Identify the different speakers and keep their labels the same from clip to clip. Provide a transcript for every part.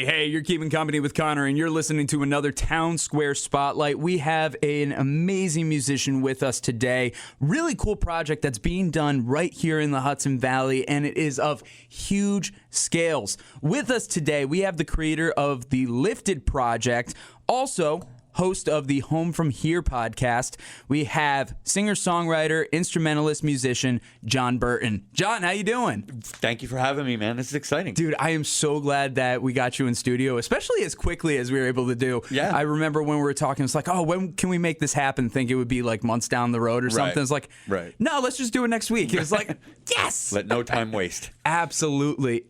Speaker 1: Hey, you're Keepin Company with Conor, and you're listening to another Townsquare Spotlight. We have an amazing musician with us today. Really cool project that's being done right here in the Hudson Valley, and it is of huge scales. With us today, we have the creator of the Lifted Project, also host of the Home From Here podcast. We have singer-songwriter, instrumentalist, musician, John Burton. John, how you doing?
Speaker 2: Thank you for having me, man. This is exciting.
Speaker 1: Dude, I am so glad that we got you in studio, especially as quickly as we were able to do.
Speaker 2: Yeah.
Speaker 1: I remember when we were talking, it's like, oh, when can we make this happen? Think it would be like months down the road or something. It's like, no, let's just do it next week. It was like, yes!
Speaker 2: Let no time waste.
Speaker 1: Absolutely.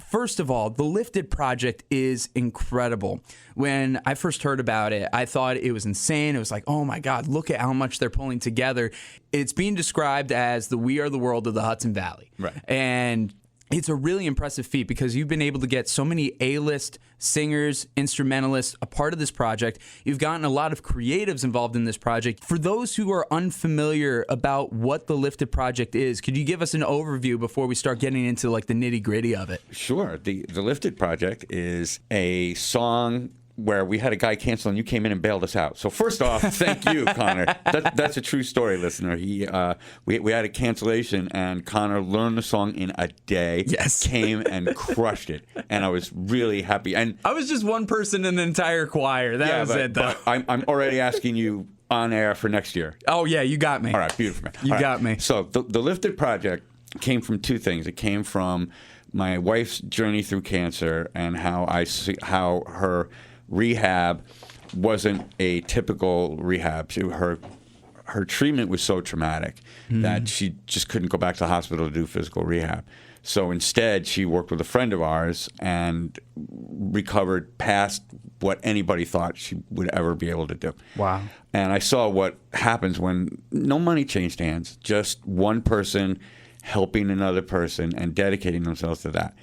Speaker 1: First of all, the Lifted Project is incredible. When I first heard about it, I thought it was insane. It was like, oh my God, look at how much they're pulling together. It's being described as the We Are the World of the Hudson Valley.
Speaker 2: Right.
Speaker 1: And it's a really impressive feat because you've been able to get so many A-list singers, instrumentalists a part of this project. You've gotten a lot of creatives involved in this project. For those who are unfamiliar about what the Lifted Project is, could you give us an overview before we start getting into like the nitty-gritty of it?
Speaker 2: Sure. The Lifted Project is a song where we had a guy cancel and you came in and bailed us out. So first off, thank you, Conor. That's a true story, listener. We had a cancellation and Conor learned the song in a day.
Speaker 1: Yes.
Speaker 2: Came and crushed it. And I was really happy. And
Speaker 1: I was just one person in the entire choir. That was it, though.
Speaker 2: But I'm already asking you on air for next year.
Speaker 1: Oh, yeah, you got me.
Speaker 2: All right, beautiful, man.
Speaker 1: You got me.
Speaker 2: So the Lifted Project came from two things. It came from my wife's journey through cancer and how her rehab wasn't a typical rehab. Her treatment was so traumatic that she just couldn't go back to the hospital to do physical rehab. So instead, she worked with a friend of ours and recovered past what anybody thought she would ever be able to do.
Speaker 1: Wow.
Speaker 2: And I saw what happens when no money changed hands, just one person helping another person and dedicating themselves to that.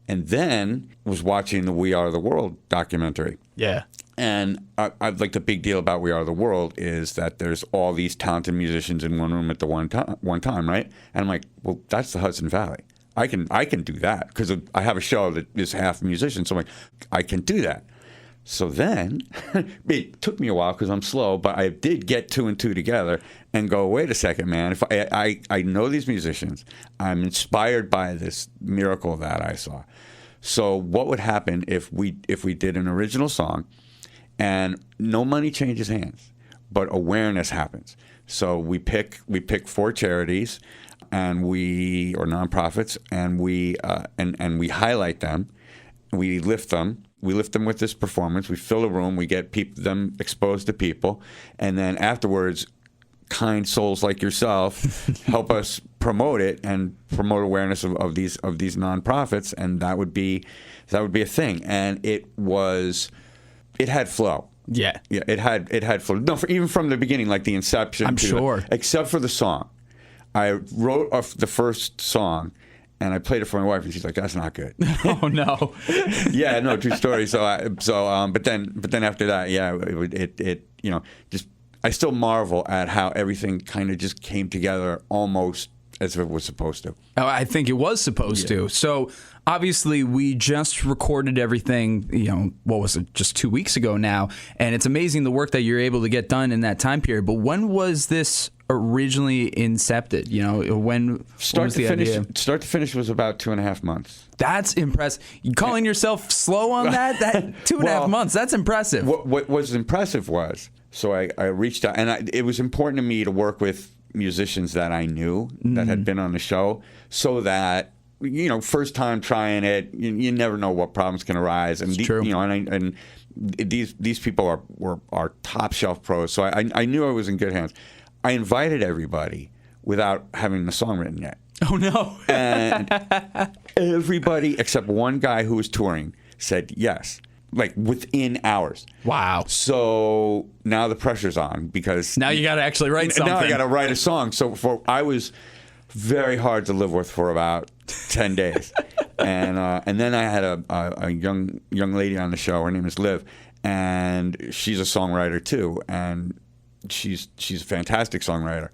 Speaker 2: And then was watching the We Are the World documentary.
Speaker 1: Yeah.
Speaker 2: And I like the big deal about We Are the World is that there's all these talented musicians in one room at the one time, right? And I'm like, well, that's the Hudson Valley. I can do that because I have a show that is half musicians. So I'm like, I can do that. So then it took me a while because I'm slow, but I did get two and two together and go, wait a second, man. If I know these musicians, I'm inspired by this miracle that I saw. So what would happen if we did an original song and no money changes hands, but awareness happens? So we pick 4 charities and or nonprofits, and we highlight them, we lift them. We lift them with this performance. We fill a room. We get them exposed to people. And then afterwards, kind souls like yourself help us promote it and promote awareness of these nonprofits. And that would be a thing. And it had flow.
Speaker 1: Yeah.
Speaker 2: Yeah, it had flow. No, even from the beginning, like the inception.
Speaker 1: I'm sure.
Speaker 2: Except for the song. I wrote the first song. And I played it for my wife, and she's like, "That's not good."
Speaker 1: Oh no!
Speaker 2: Yeah, no, true story. But then after that, yeah, just I still marvel at how everything kind of just came together almost as if it was supposed to.
Speaker 1: Oh, I think it was supposed to. So obviously, we just recorded everything. What was it? Just 2 weeks ago now, and it's amazing the work that you're able to get done in that time period. But when was this originally incepted? When
Speaker 2: start
Speaker 1: was
Speaker 2: to
Speaker 1: the
Speaker 2: finish?
Speaker 1: idea?
Speaker 2: Start to finish was about 2.5 months.
Speaker 1: That's impressive. You calling yourself slow on that? That 2.5 months. That's impressive.
Speaker 2: What was impressive was I reached out, and it was important to me to work with musicians that I knew that had been on the show, so that first time trying it, you never know what problems can arise. And
Speaker 1: true.
Speaker 2: And these people are top shelf pros, so I knew I was in good hands. I invited everybody without having the song written yet.
Speaker 1: Oh, no.
Speaker 2: And everybody except one guy who was touring said yes, like within hours.
Speaker 1: Wow.
Speaker 2: So now the pressure's on because...
Speaker 1: Now you got to actually write something.
Speaker 2: Now I got to write a song. So I was very hard to live with for about 10 days. And then I had a young lady on the show. Her name is Liv. And she's a songwriter too. And she's a fantastic songwriter.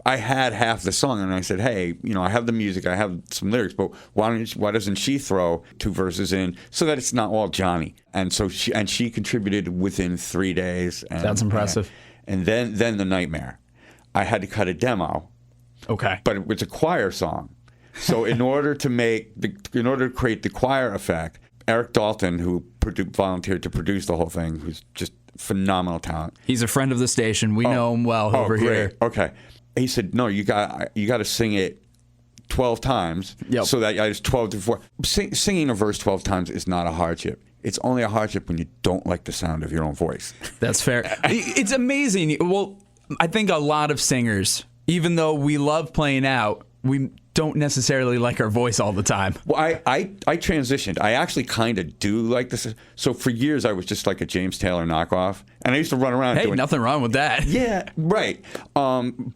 Speaker 2: I had half the song, and I said, hey, I have the music, I have some lyrics, but why doesn't she throw 2 verses in so that it's not all Johnny? And so she contributed within 3 days. And,
Speaker 1: That's impressive.
Speaker 2: And then the nightmare. I had to cut a demo.
Speaker 1: Okay.
Speaker 2: But it was a choir song. So in order to create the choir effect, Eric Dalton, who volunteered to produce the whole thing, who's just phenomenal talent.
Speaker 1: He's a friend of the station. We know him well over
Speaker 2: great.
Speaker 1: here.
Speaker 2: Okay. He said, no, you got to sing it 12 times.
Speaker 1: Yep.
Speaker 2: So that it's 12 to 4. Singing a verse 12 times is not a hardship. It's only a hardship when you don't like the sound of your own voice.
Speaker 1: That's fair. It's amazing. Well, I think a lot of singers, even though we love playing out, we don't necessarily like our voice all the time.
Speaker 2: Well, I transitioned. I actually kind of do like this. So for years, I was just like a James Taylor knockoff. And I used to run around doing...
Speaker 1: nothing wrong with that.
Speaker 2: Yeah, right. And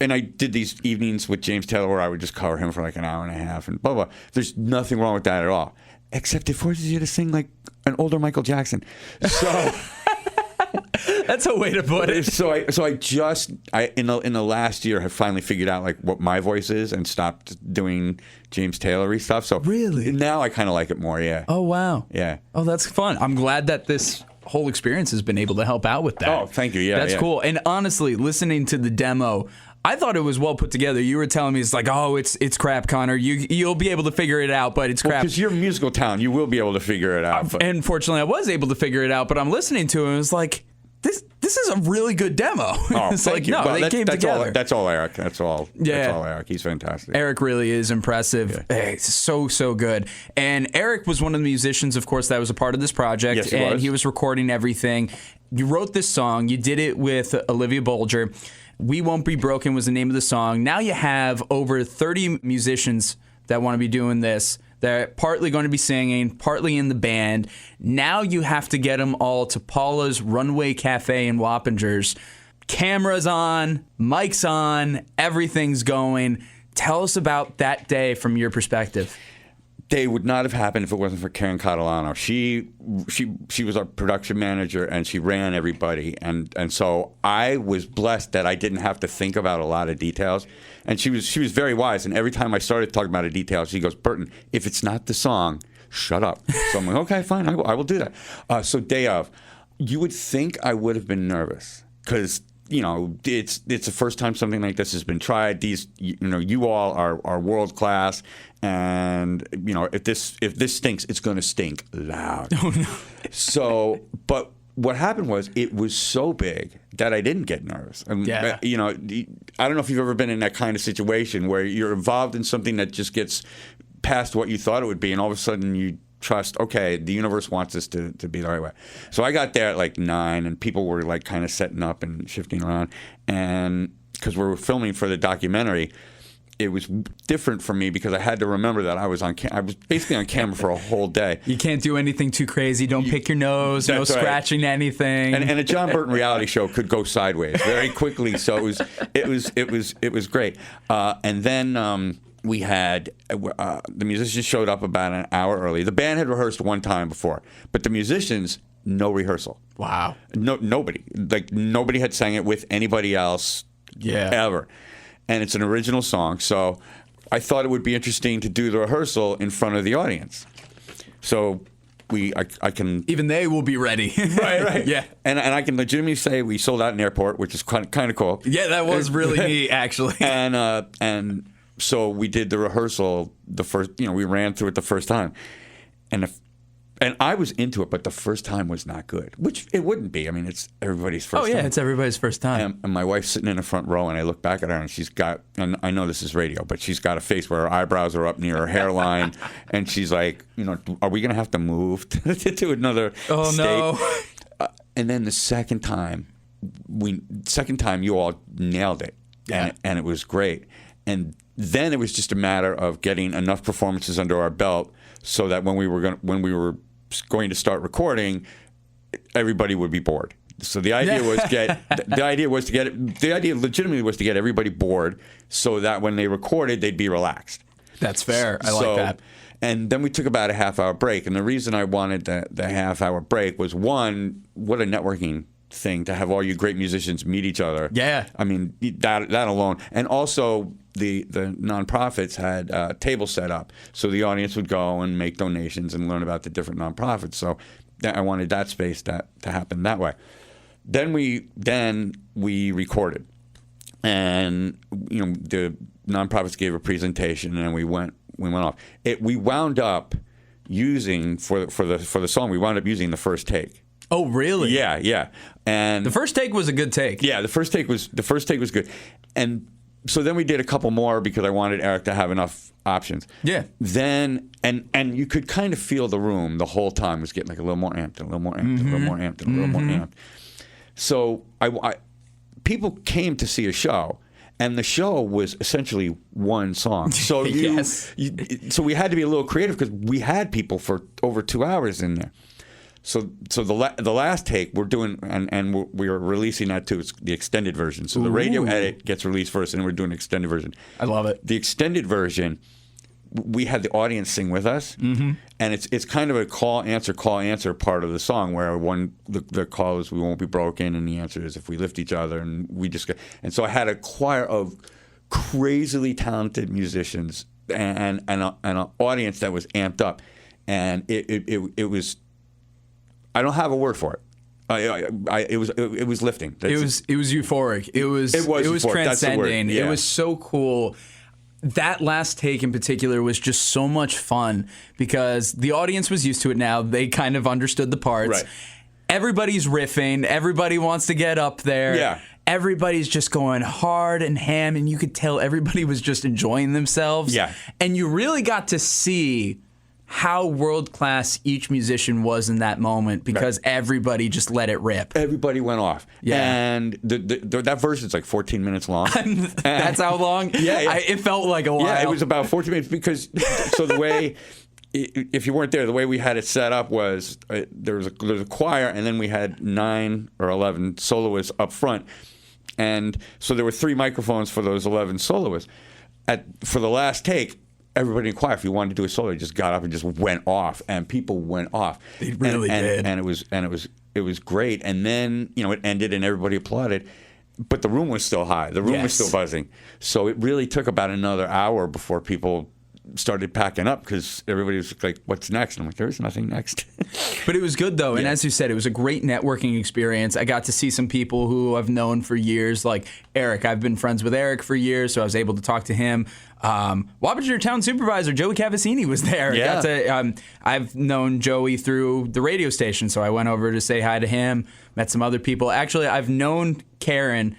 Speaker 2: I did these evenings with James Taylor where I would just cover him for like an hour and a half and blah, blah. There's nothing wrong with that at all. Except it forces you to sing like an older Michael Jackson. So...
Speaker 1: That's a way to put it.
Speaker 2: So I in the last year have finally figured out like what my voice is and stopped doing James Taylor-y stuff. So
Speaker 1: really,
Speaker 2: now I kind of like it more. Yeah.
Speaker 1: Oh wow.
Speaker 2: Yeah.
Speaker 1: Oh, that's fun. I'm glad that this whole experience has been able to help out with that.
Speaker 2: Oh, thank you. Yeah,
Speaker 1: that's cool. And honestly, listening to the demo, I thought it was well put together. You were telling me it's like, oh, it's crap, Conor. You'll be able to figure it out, but it's crap.
Speaker 2: Because you're a musical talent, you will be able to figure it out.
Speaker 1: And fortunately, I was able to figure it out. But I'm listening to it, and it's like, this is a really good demo.
Speaker 2: Oh,
Speaker 1: it's
Speaker 2: thank
Speaker 1: like,
Speaker 2: you.
Speaker 1: no,
Speaker 2: Well,
Speaker 1: they came together.
Speaker 2: That's all Eric. That's all Eric. He's fantastic.
Speaker 1: Eric really is impressive.
Speaker 2: Yeah.
Speaker 1: Hey, so good. And Eric was one of the musicians, of course, that was a part of this project.
Speaker 2: Yes, he
Speaker 1: and
Speaker 2: was.
Speaker 1: He was recording everything. You wrote this song. You did it with Olivia Bolger. We Won't Be Broken was the name of the song. Now you have over 30 musicians that want to be doing this. They're partly going to be singing, partly in the band. Now you have to get them all to Paula's Runway Cafe in Wappingers. Cameras on, mics on, everything's going. Tell us about that day from your perspective.
Speaker 2: Day would not have happened if it wasn't for Karen Catalano. She was our production manager and she ran everybody. And so I was blessed that I didn't have to think about a lot of details. And she was very wise. And every time I started talking about a detail, she goes, Burton, if it's not the song, shut up. So I'm like, okay, fine, I will do that. So day of, you would think I would have been nervous because it's the first time something like this has been tried. These, you all are world class, and if this stinks, it's going to stink loud.
Speaker 1: Oh no!
Speaker 2: So, but what happened was it was so big that I didn't get nervous.
Speaker 1: Yeah.
Speaker 2: I don't know if you've ever been in that kind of situation where you're involved in something that just gets past what you thought it would be, and all of a sudden you trust, okay, the universe wants this to be the right way. So I got there at like 9, and people were like kind of setting up and shifting around. And because we were filming for the documentary, it was different for me because I had to remember that I was basically on camera for a whole day.
Speaker 1: You can't do anything too crazy. Don't pick your nose. No scratching anything.
Speaker 2: And a John Burton reality show could go sideways very quickly. So it was great. And then we had the musicians showed up about an hour early. The band had rehearsed one time before, but the musicians, no rehearsal.
Speaker 1: Wow.
Speaker 2: Nobody had sang it with anybody else ever. And it's an original song, so I thought it would be interesting to do the rehearsal in front of the audience. So I can...
Speaker 1: Even they will be ready.
Speaker 2: Right.
Speaker 1: Yeah.
Speaker 2: And I can legitimately say we sold out an airport, which is kind of cool.
Speaker 1: Yeah, that was really neat, actually.
Speaker 2: And so we did the rehearsal we ran through it the first time. And I was into it, but the first time was not good, which it wouldn't be. I mean, it's everybody's first time.
Speaker 1: Oh, yeah, it's everybody's first time.
Speaker 2: And my wife's sitting in the front row, and I look back at her, and she's got, and I know this is radio, but she's got a face where her eyebrows are up near her hairline, and she's like, are we going to have to move to another state?
Speaker 1: No.
Speaker 2: And then the second time you all nailed it, and it was great. And then it was just a matter of getting enough performances under our belt so that when we were going to start recording, everybody would be bored. So the idea was the idea legitimately was to get everybody bored so that when they recorded, they'd be relaxed.
Speaker 1: That's fair. I like that.
Speaker 2: And then we took about a half-hour break. And the reason I wanted the half-hour break was, one, what a networking thing to have all you great musicians meet each other.
Speaker 1: Yeah.
Speaker 2: I mean, that alone. And also, the nonprofits had tables set up. So the audience would go and make donations and learn about the different nonprofits. So I wanted that space to happen that way. Then we recorded. And, the nonprofits gave a presentation, and we went off. We wound up using, for the song, we wound up using the first take.
Speaker 1: Oh, really?
Speaker 2: Yeah. And
Speaker 1: the first take was a good take.
Speaker 2: Yeah, the first take was good. And so then we did a couple more because I wanted Eric to have enough options.
Speaker 1: Yeah.
Speaker 2: Then and you could kind of feel the room the whole time was getting like a little more amped, and a little more amped, and a little more amped, and a little more amped. So I people came to see a show. And the show was essentially one song. So so we had to be a little creative because we had people for over 2 hours in there. So the last take we're doing, and we're releasing that too. It's the extended version. So the radio edit gets released first, and we're doing an extended version.
Speaker 1: I love it.
Speaker 2: The extended version, we had the audience sing with us, and it's kind of a call answer part of the song where the call is "We won't be broken," and the answer is "If we lift each other," and we just and so I had a choir of crazily talented musicians and an audience that was amped up, and it was. I don't have a word for it. It was lifting.
Speaker 1: It was euphoric. It was
Speaker 2: euphoric.
Speaker 1: transcending.
Speaker 2: Yeah.
Speaker 1: It was so cool. That last take in particular was just so much fun because the audience was used to it now. They kind of understood the parts.
Speaker 2: Right.
Speaker 1: Everybody's riffing. Everybody wants to get up there.
Speaker 2: Yeah.
Speaker 1: Everybody's just going hard and ham, and you could tell everybody was just enjoying themselves.
Speaker 2: Yeah.
Speaker 1: And you really got to see how world-class each musician was in that moment because everybody just let it rip.
Speaker 2: Everybody went off.
Speaker 1: Yeah.
Speaker 2: And that version's like 14 minutes long.
Speaker 1: That's how long?
Speaker 2: Yeah.
Speaker 1: It felt like a while.
Speaker 2: Yeah, it was about 14 minutes because, so the way, if you weren't there, the way we had it set up was there was a choir, and then we had 9 or 11 soloists up front. And so there were 3 microphones for those 11 soloists. For the last take, everybody in the choir, if you wanted to do a solo, just got up and just went off, and people went off.
Speaker 1: They really did,
Speaker 2: and it was great. And then it ended, and everybody applauded, but the room was still high. The room was still buzzing. So it really took about another hour before people started packing up because everybody was like, "What's next?" And I'm like, "There's nothing next."
Speaker 1: But it was good though, and as you said, it was a great networking experience. I got to see some people who I've known for years, like Eric. I've been friends with Eric for years, so I was able to talk to him. Wabasha town supervisor Joey Cavassini was there.
Speaker 2: Yeah.
Speaker 1: I've known Joey through the radio station, so I went over to say hi to him. Met some other people. Actually, I've known Karen,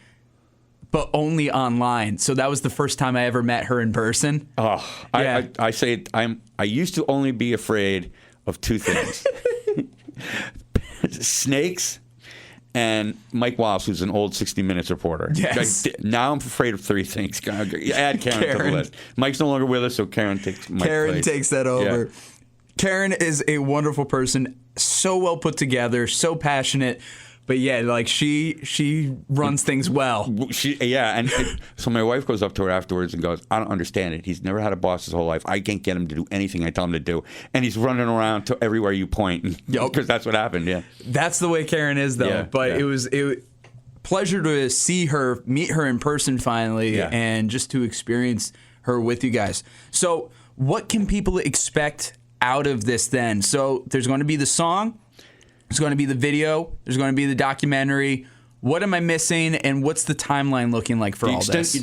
Speaker 1: but only online. So that was the first time I ever met her in person.
Speaker 2: Oh, yeah. I say I used to only be afraid of 2 things: snakes and Mike Wallace, who's an old 60 Minutes reporter.
Speaker 1: Yes.
Speaker 2: Now I'm afraid of 3 things. Add Karen to the list. Mike's no longer with us, so Karen takes Mike's place.
Speaker 1: Takes that over. Yeah. Karen is a wonderful person, so well put together, so passionate. But yeah, like she runs things well.
Speaker 2: And so my wife goes up to her afterwards and goes, "I don't understand it. He's never had a boss his whole life. I can't get him to do anything I tell him to do, and he's running around to everywhere you point." Because that's what happened. Yeah,
Speaker 1: that's the way Karen is, though.
Speaker 2: Yeah,
Speaker 1: but it was pleasure to see her, meet her in person finally, and just to experience her with you guys. So, what can people expect out of this then? So, there's going to be the song. There's going to be the video. There's going to be the documentary. What am I missing, and what's the timeline looking like for all this?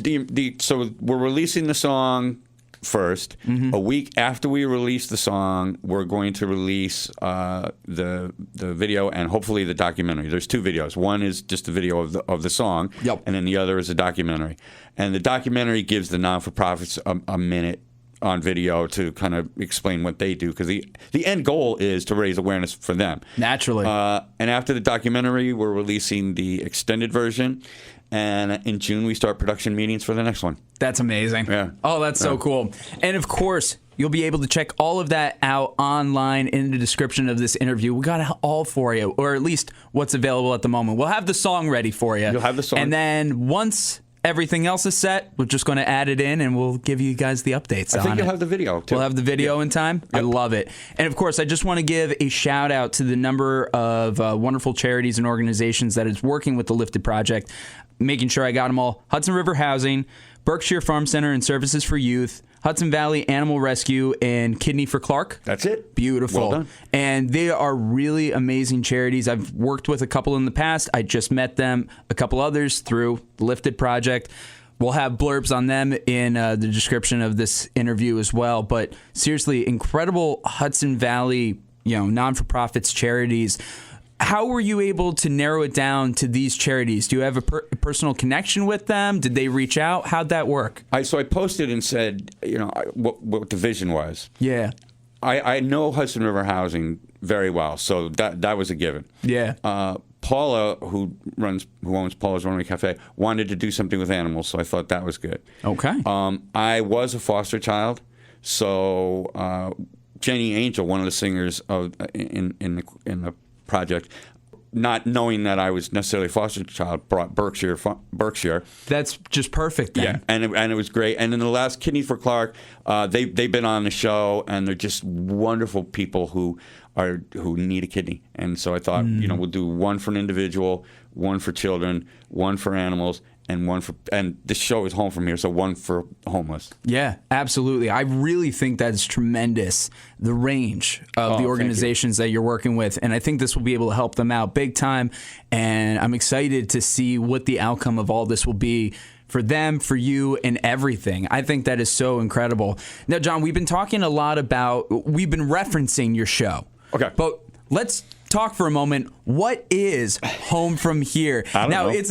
Speaker 2: So we're releasing the song first. Mm-hmm. A week after we release the song, we're going to release the video and hopefully the documentary. There's 2 videos. One is just the video of the song, and then the other is a documentary. And the documentary gives the non-for-profits a minute on video to kind of explain what they do, because the end goal is to raise awareness for them.
Speaker 1: Naturally.
Speaker 2: And after the documentary, we're releasing the extended version, and in June we start production meetings for the next one.
Speaker 1: That's amazing.
Speaker 2: Yeah.
Speaker 1: Oh, that's so cool. And of course, you'll be able to check all of that out online in the description of this interview. We got it all for you, or at least what's available at the moment. We'll have the song ready for you.
Speaker 2: You'll have the song.
Speaker 1: And then once everything else is set. We're just going to add it in, and we'll give you guys the updates on it.
Speaker 2: I think you'll have the video, too.
Speaker 1: We'll have the video in time? Yep. I love it. And, of course, I just want to give a shout-out to the number of wonderful charities and organizations that is working with the Lifted Project, making sure I got them all. Hudson River Housing, Berkshire Farm Center and Services for Youth, Hudson Valley Animal Rescue, and Kidney for Clark.
Speaker 2: That's it.
Speaker 1: Beautiful.
Speaker 2: Well done. And
Speaker 1: they are really amazing charities. I've worked with a couple in the past. I just met them, a couple others through the Lifted Project. We'll have blurbs on them in the description of this interview as well. But seriously, incredible Hudson Valley, non-for-profits charities. How were you able to narrow it down to these charities? Do you have a personal connection with them? Did they reach out? How'd that work?
Speaker 2: So I posted and said, what the vision was.
Speaker 1: Yeah.
Speaker 2: I know Hudson River Housing very well, so that was a given.
Speaker 1: Yeah.
Speaker 2: Paula, who owns Paula's Runaway Cafe, wanted to do something with animals, so I thought that was good.
Speaker 1: Okay.
Speaker 2: I was a foster child, so Jenny Angel, one of the singers in the project, not knowing that I was necessarily a foster child, brought Berkshire.
Speaker 1: That's just perfect then.
Speaker 2: Yeah, and it was great. And in the last Kidney for Clark, they've been on the show, and they're just wonderful people who need a kidney. And so I thought, we'll do one for an individual, one for children, one for animals, and the show is Home From Here, so one for homeless.
Speaker 1: Yeah, absolutely. I really think that's tremendous, the range of the organizations that you're working with, and I think this will be able to help them out big time, and I'm excited to see what the outcome of all this will be for them, for you, and everything. I think that is so incredible. Now, John, we've been referencing your show.
Speaker 2: Okay.
Speaker 1: But let's talk for a moment. What is Home From Here?
Speaker 2: I don't know.
Speaker 1: It's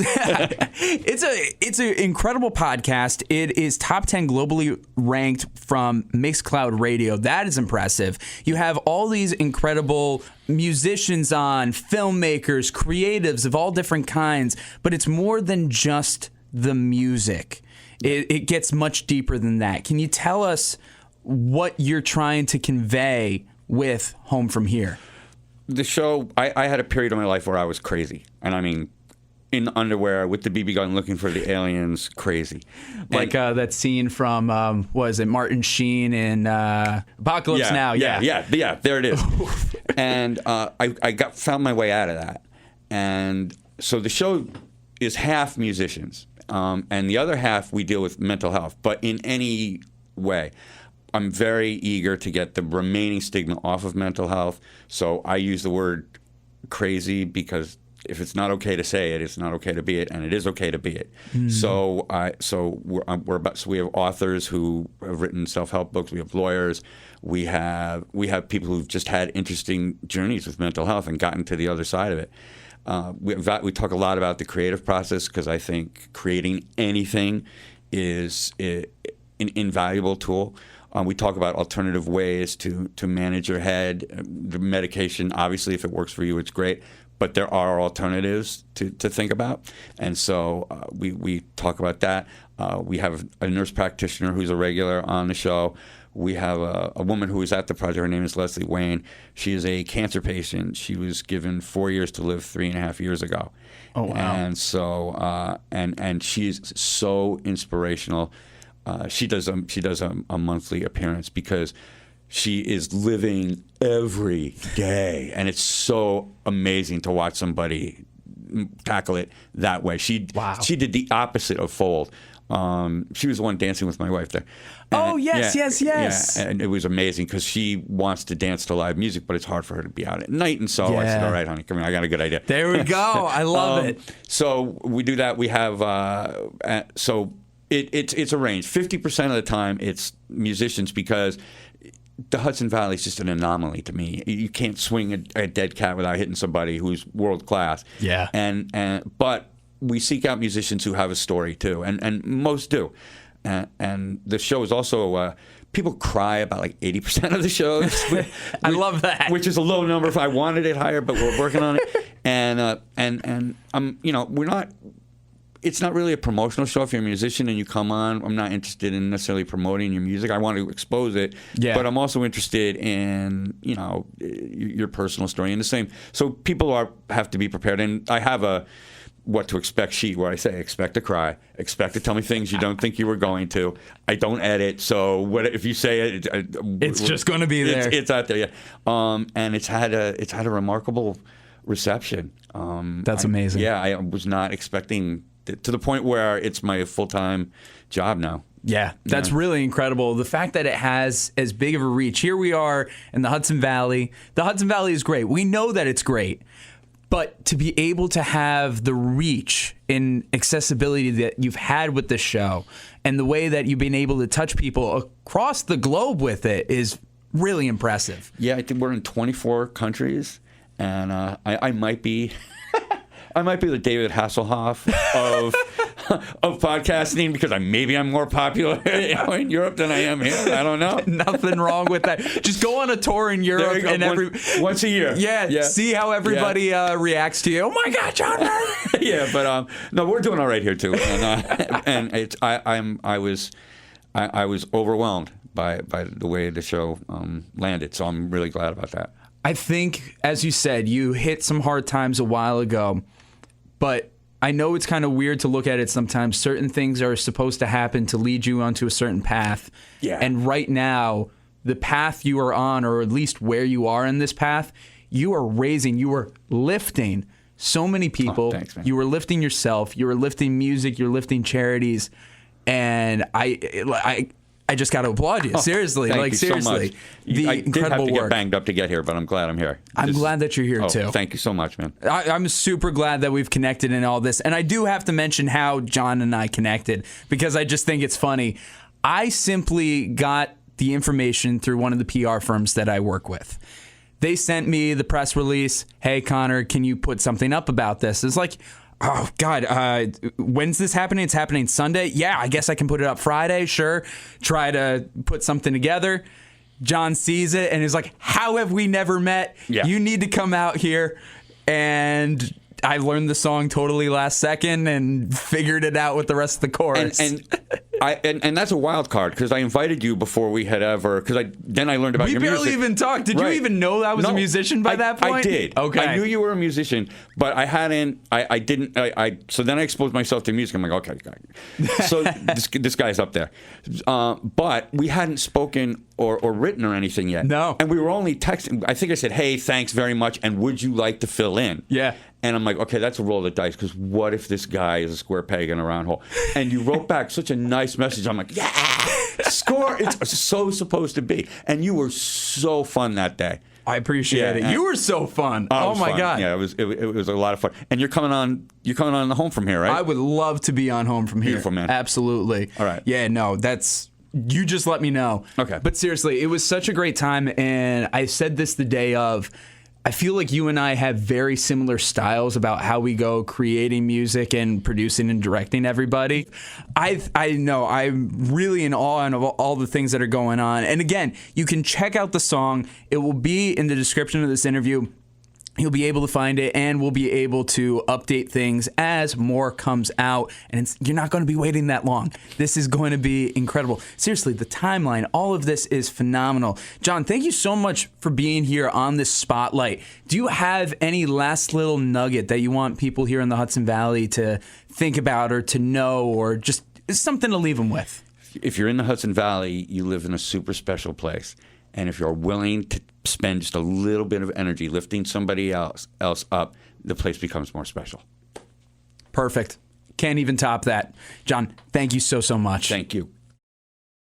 Speaker 1: an incredible podcast. It is top 10 globally ranked from Mixcloud Radio. That is impressive. You have all these incredible musicians on, filmmakers, creatives of all different kinds, but it's more than just the music. It gets much deeper than that. Can you tell us what you're trying to convey with Home From Here?
Speaker 2: The show, I had a period of my life where I was crazy. And I mean, in underwear with the BB gun looking for the aliens, crazy.
Speaker 1: Like that scene from, was it Martin Sheen in Apocalypse Now?
Speaker 2: Yeah, there it is. And I found my way out of that. And so the show is half musicians. And the other half, we deal with mental health. But in any way, I'm very eager to get the remaining stigma off of mental health. So I use the word crazy because if it's not okay to say it, it's not okay to be it, and it is okay to be it. Mm-hmm. So we have authors who have written self-help books. We have lawyers. We have people who've just had interesting journeys with mental health and gotten to the other side of it. We talk a lot about the creative process because I think creating anything is an invaluable tool. We talk about alternative ways to manage your head. The medication, obviously, if it works for you, it's great. But there are alternatives to think about. And so we talk about that. We have a nurse practitioner who's a regular on the show. We have a woman who is at the project. Her name is Leslie Wayne. She is a cancer patient. She was given 4 years to live 3.5 years ago.
Speaker 1: Oh, wow.
Speaker 2: And so and she's so inspirational. She does a monthly appearance because she is living every day, and it's so amazing to watch somebody tackle it that way. She did the opposite of Fold. She was the one dancing with my wife there. And,
Speaker 1: yes.
Speaker 2: Yeah, and it was amazing because she wants to dance to live music, but it's hard for her to be out at night. And so I said, all right, honey, come here. I got a good idea.
Speaker 1: There we go. I love it.
Speaker 2: So we do that. We have It's a range. 50% of the time, it's musicians because the Hudson Valley is just an anomaly to me. You can't swing a dead cat without hitting somebody who's world class.
Speaker 1: Yeah.
Speaker 2: But we seek out musicians who have a story too, and most do. And the show is also people cry about like 80% of the shows.
Speaker 1: I love that.
Speaker 2: Which is a low number. If I wanted it higher, but we're working on it. And we're not. It's not really a promotional show. If you're a musician and you come on, I'm not interested in necessarily promoting your music. I want to expose it, but I'm also interested in your personal story and the same. So people have to be prepared. And I have what to expect sheet where I say, expect to cry, expect to tell me things you don't think you were going to. I don't edit, so what if you say it,
Speaker 1: it's just going to be there.
Speaker 2: It's out there, yeah. And it's had a remarkable reception.
Speaker 1: That's amazing.
Speaker 2: Yeah, I was not expecting to the point where it's my full-time job now.
Speaker 1: Yeah, that's really incredible. The fact that it has as big of a reach. Here we are in the Hudson Valley. The Hudson Valley is great. We know that it's great. But to be able to have the reach and accessibility that you've had with this show and the way that you've been able to touch people across the globe with it is really impressive.
Speaker 2: Yeah, I think we're in 24 countries, and I might be... I might be the David Hasselhoff of podcasting because I'm more popular in Europe than I am here. I don't know.
Speaker 1: Nothing wrong with that. Just go on a tour in Europe and
Speaker 2: once a year.
Speaker 1: Yeah, see how everybody reacts to you. Oh my God, John!
Speaker 2: Yeah, but no, we're doing all right here too. And it's I was overwhelmed by the way the show landed. So I'm really glad about that.
Speaker 1: I think, as you said, you hit some hard times a while ago. But I know it's kind of weird to look at it sometimes. Certain things are supposed to happen to lead you onto a certain path.
Speaker 2: Yeah.
Speaker 1: And right now, the path you are on, or at least where you are in this path, you are lifting so many people.
Speaker 2: Oh, thanks, man.
Speaker 1: You were lifting yourself. You were lifting music. You're lifting charities. And I just got to applaud you. Seriously.
Speaker 2: Thank you
Speaker 1: seriously.
Speaker 2: So much.
Speaker 1: The
Speaker 2: I
Speaker 1: incredible
Speaker 2: did have to
Speaker 1: work.
Speaker 2: get banged up to get here, but I'm glad I'm here.
Speaker 1: I'm glad that you're here too.
Speaker 2: Thank you so much, man.
Speaker 1: I'm super glad that we've connected in all this. And I do have to mention how John and I connected because I just think it's funny. I simply got the information through one of the PR firms that I work with. They sent me the press release. Hey, Conor, can you put something up about this? It's like, oh, God, when's this happening? It's happening Sunday? Yeah, I guess I can put it up Friday. Sure. Try to put something together. John sees it and is like, how have we never met?
Speaker 2: Yeah.
Speaker 1: You need to come out here. And I learned the song totally last second and figured it out with the rest of the chorus.
Speaker 2: And that's a wild card because I invited you before we had ever then I learned about your music.
Speaker 1: We barely even talked. Did you even know I was a musician by that point?
Speaker 2: I did.
Speaker 1: Okay.
Speaker 2: I knew you were a musician, but I hadn't. I didn't. So then I exposed myself to music. I'm like, okay, so this guy's up there, but we hadn't spoken or written or anything yet.
Speaker 1: No.
Speaker 2: And we were only texting. I think I said, hey, thanks very much, and would you like to fill in?
Speaker 1: Yeah.
Speaker 2: And I'm like, okay, that's a roll of the dice because what if this guy is a square peg in a round hole? And you wrote back such a nice message. I'm like, yeah, score. It's so supposed to be. And you were so fun that day.
Speaker 1: I appreciate it. You were so fun. Oh my
Speaker 2: fun.
Speaker 1: God.
Speaker 2: Yeah, it was a lot of fun. And you're coming on the Home From Here, right?
Speaker 1: I would love to be on Home From Here.
Speaker 2: Beautiful, man.
Speaker 1: Absolutely.
Speaker 2: All right.
Speaker 1: Yeah, no, you just let me know.
Speaker 2: Okay.
Speaker 1: But seriously, it was such a great time. And I said this the day of, I feel like you and I have very similar styles about how we go creating music and producing and directing everybody. I know I'm really in awe of all the things that are going on. And again, you can check out the song. It will be in the description of this interview. You'll be able to find it, and we'll be able to update things as more comes out. And you're not going to be waiting that long. This is going to be incredible. Seriously, the timeline, all of this is phenomenal. John, thank you so much for being here on this spotlight. Do you have any last little nugget that you want people here in the Hudson Valley to think about or to know, or just something to leave them with?
Speaker 2: If you're in the Hudson Valley, you live in a super special place. And if you're willing to spend just a little bit of energy lifting somebody else up, the place becomes more special.
Speaker 1: Perfect. Can't even top that. John, thank you so much.
Speaker 2: Thank you.